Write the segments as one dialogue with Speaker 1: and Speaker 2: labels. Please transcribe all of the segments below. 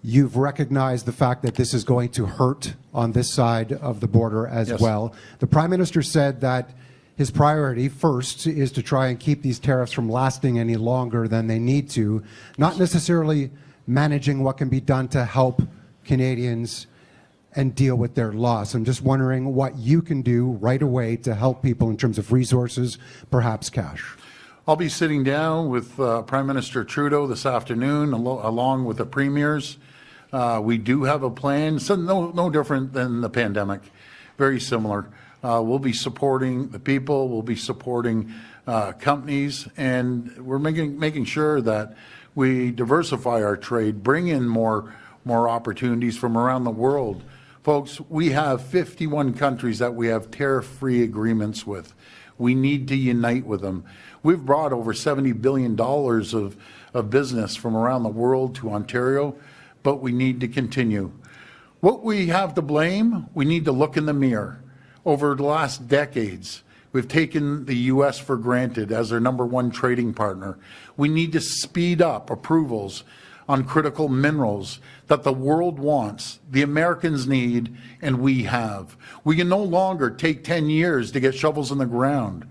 Speaker 1: You've recognized the fact that this is going to hurt on this side of the border as well. The Prime Minister said that his priority first is to try and keep these tariffs from lasting any longer than they need to, not necessarily managing what can be done to help Canadians and deal with their loss. I'm just wondering what you can do right away to help people in terms of resources, perhaps cash.
Speaker 2: I'll be sitting down with Prime Minister Trudeau this afternoon, along with the premiers. We do have a plan, so no different than the pandemic, very similar. We'll be supporting the people, we'll be supporting companies, and we're making sure that we diversify our trade, bring in more opportunities from around the world. Folks, we have 51 countries that we have tariff-free agreements with. We need to unite with them. We've brought over $70 billion of business from around the world to Ontario, but we need to continue. What we have to blame, we need to look in the mirror. Over the last decades, we've taken the U.S. for granted as our #1 trading partner. We need to speed up approvals on critical minerals that the world wants, the Americans need, and we have. We can no longer take 10 years to get shovels in the ground.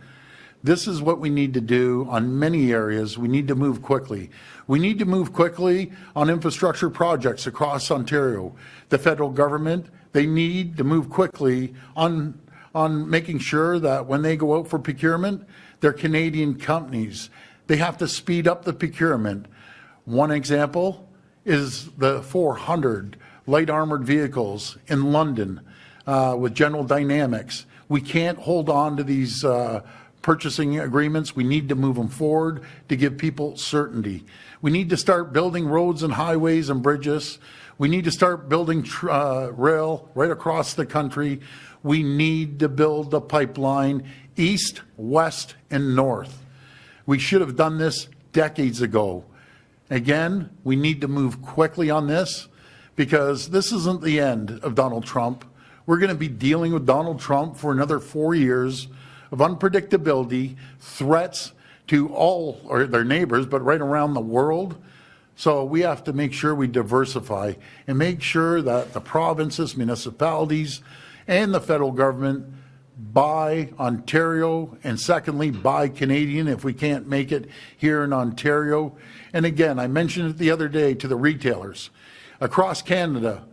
Speaker 2: This is what we need to do on many areas. We need to move quickly. We need to move quickly on infrastructure projects across Ontario. The federal government, they need to move quickly on making sure that when they go out for procurement, they're Canadian companies. They have to speed up the procurement. One example is the 400 light armored vehicles in London with General Dynamics. We can't hold on to these purchasing agreements. We need to move them forward to give people certainty. We need to start building roads and highways and bridges. We need to start building rail right across the country. We need to build a pipeline east, west, and north. We should have done this decades ago. Again, we need to move quickly on this because this isn't the end of Donald Trump. We're going to be dealing with Donald Trump for another 4 years of unpredictability, threats to all or their neighbors, but right around the world. So we have to make sure we diversify and make sure that the provinces, municipalities, and the federal government buy Ontario, and secondly, buy Canadian if we can't make it here in Ontario. And again, I mentioned it the other day to the retailers. Across Canada,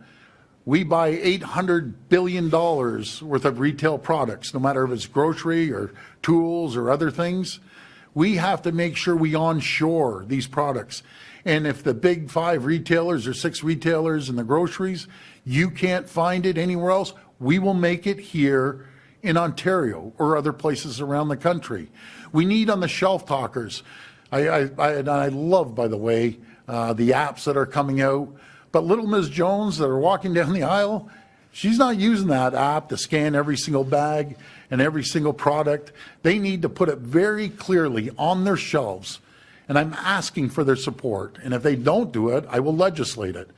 Speaker 2: we buy $800 billion worth of retail products, no matter if it's grocery or tools or other things. We have to make sure we onshore these products. And if the big 5 retailers or 6 retailers in the groceries, you can't find it anywhere else, we will make it here in Ontario or other places around the country. We need on the shelf talkers. I love, by the way, the apps that are coming out. But little Ms. Jones that are walking down the aisle, she's not using that app to scan every single bag and every single product. They need to put it very clearly on their shelves. And I'm asking for their support. And if they don't do it, I will legislate it.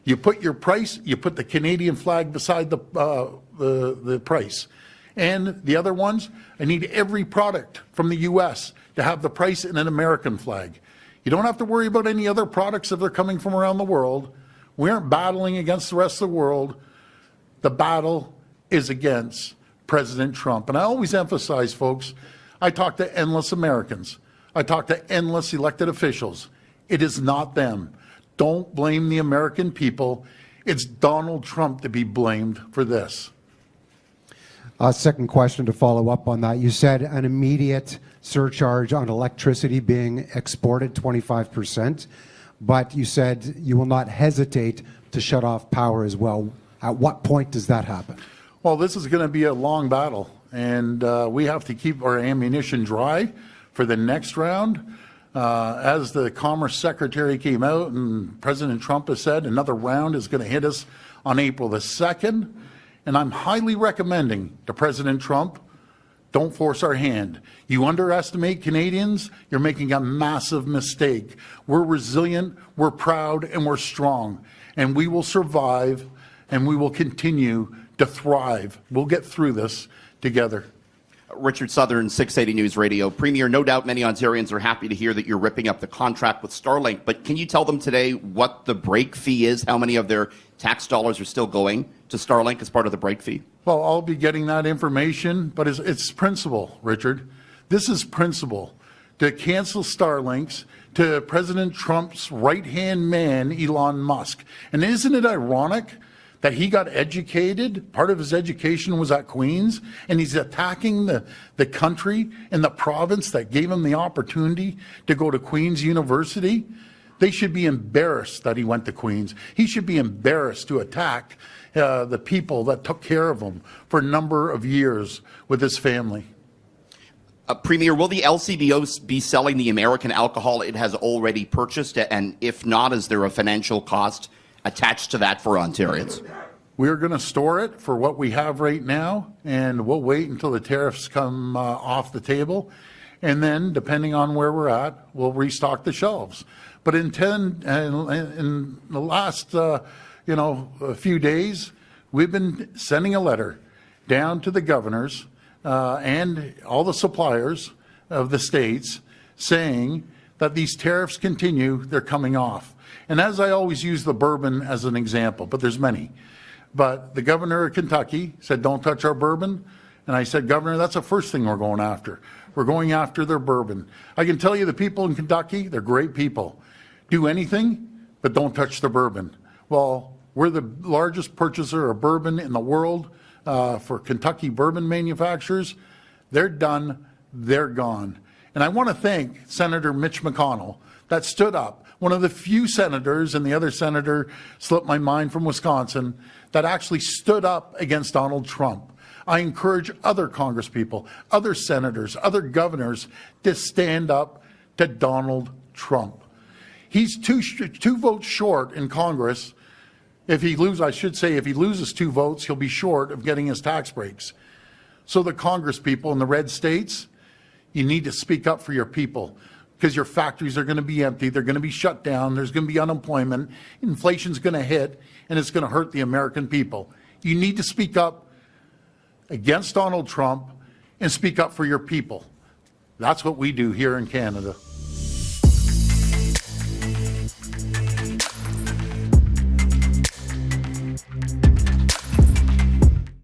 Speaker 2: You put your price, you put the Canadian flag beside the price. And the other ones, I need every product from the U.S. to have the price in an American flag. You don't have to worry about any other products if they're coming from around the world. We aren't battling against the rest of the world. The battle is against President Trump. And I always emphasize, folks, I talk to endless Americans. I talk to endless elected officials. It is not them. Don't blame the American people. It's Donald Trump to be blamed for this.
Speaker 1: Second question to follow up on that. You said an immediate surcharge on electricity being exported, 25%, but you said you will not hesitate to shut off power as well. At what point does that happen?
Speaker 2: Well, this is going to be a long battle, and we have to keep our ammunition dry for the next round. As the Commerce Secretary came out and President Trump has said, another round is going to hit us on April the 2nd. And I'm highly recommending to President Trump, don't force our hand. You underestimate Canadians, you're making a massive mistake. We're resilient, we're proud, and we're strong. And we will survive, and we will continue to thrive. We'll get through this together.
Speaker 3: Richard Southern, 680 News Radio. Premier, no doubt many Ontarians are happy to hear that you're ripping up the contract with Starlink, but can you tell them today what the break fee is? How many of their tax dollars are still going to Starlink as part of the break fee?
Speaker 2: Well, I'll be getting that information, but it's principle, Richard. This is principle. To cancel Starlinks to President Trump's right-hand man, Elon Musk. And isn't it ironic that he got educated, part of his education was at Queen's, and he's attacking the country and the province that gave him the opportunity to go to Queen's University? They should be embarrassed that he went to Queen's. He should be embarrassed to attack the people that took care of him for a number of years with his family.
Speaker 3: Premier, will the LCBO be selling the American alcohol it has already purchased? And if not, is there a financial cost attached to that for Ontarians?
Speaker 2: We're going to store it for what we have right now, and we'll wait until the tariffs come off the table. And then, depending on where we're at, we'll restock the shelves. But in the last a few days, we've been sending a letter down to the governors and all the suppliers of the states saying that these tariffs continue, they're coming off. And as I always use the bourbon as an example, but there's many. But the governor of Kentucky said, don't touch our bourbon. And I said, Governor, that's the first thing we're going after. We're going after their bourbon. I can tell you the people in Kentucky, they're great people. Do anything, but don't touch the bourbon. Well, we're the largest purchaser of bourbon in the world for Kentucky bourbon manufacturers. They're done. They're gone. And I want to thank Senator Mitch McConnell that stood up, one of the few senators, and the other senator slipped my mind from Wisconsin, that actually stood up against Donald Trump. I encourage other congresspeople, other senators, other governors to stand up to Donald Trump. He's two votes short in Congress. If he loses 2 votes, he'll be short of getting his tax breaks. So the congresspeople in the red states, you need to speak up for your people, because your factories are going to be empty, they're going to be shut down, there's going to be unemployment, inflation's going to hit, and it's going to hurt the American people. You need to speak up against Donald Trump and speak up for your people. That's what we do here in Canada.